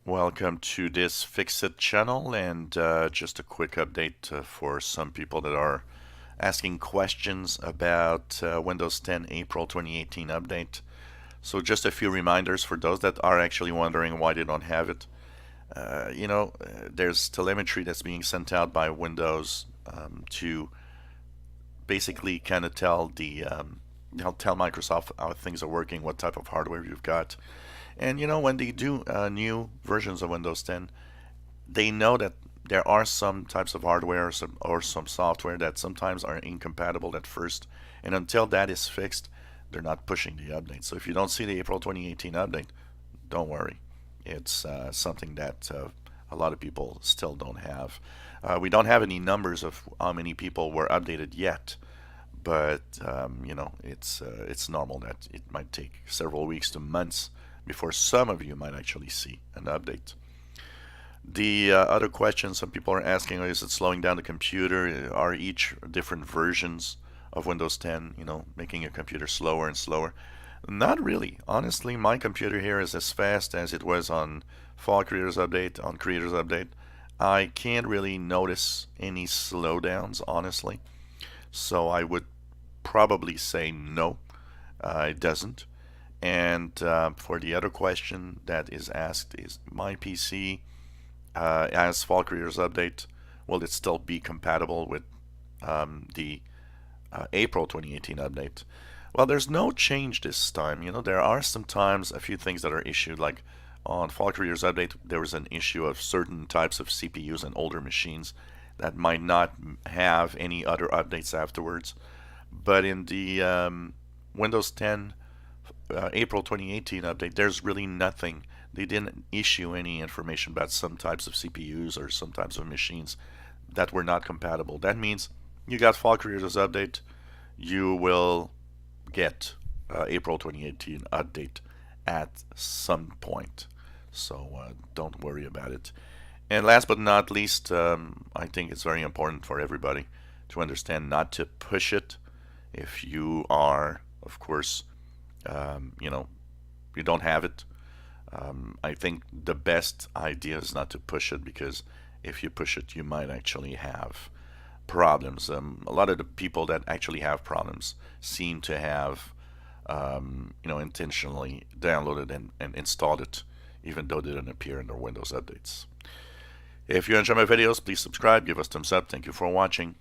Welcome to this Fixit channel, and just a quick update for some people that are asking questions about Windows 10 April 2018 update. So just a few reminders for those that are actually wondering why they don't have it. There's telemetry that's being sent out by Windows to basically kind of tell Microsoft how things are working, what type of hardware you've got. And when they do new versions of Windows 10, they know that there are some types of hardware or some software that sometimes are incompatible at first. And until that is fixed, they're not pushing the update. So if you don't see the April 2018 update, don't worry. It's something that a lot of people still don't have. We don't have any numbers of how many people were updated yet, but it's normal that it might take several weeks to months before some of you might actually see an update. The other question some people are asking is it slowing down the computer? Are each different versions of Windows 10, making your computer slower and slower? Not really. Honestly, my computer here is as fast as it was on Fall Creators Update, on Creators Update. I can't really notice any slowdowns, honestly. So I would probably say no, it doesn't. And for the other question that is asked, is my PC as Fall Creators Update, will it still be compatible with the April 2018 update? Well, there's no change this time. There are sometimes a few things that are issued, like on Fall Creators Update, there was an issue of certain types of CPUs and older machines that might not have any other updates afterwards. But in the Windows 10 April 2018 update, there's really nothing. They didn't issue any information about some types of CPUs or some types of machines that were not compatible. That means you got Fall Creators Update, you will get April 2018 update at some point. So don't worry about it. And last but not least, I think it's very important for everybody to understand not to push it if you are, of course, you don't have it. I think the best idea is not to push it, because if you push it, you might actually have problems. A lot of the people that actually have problems seem to have, intentionally downloaded and installed it, even though it didn't appear in their Windows updates. If you enjoy my videos, please subscribe, give us thumbs up. Thank you for watching.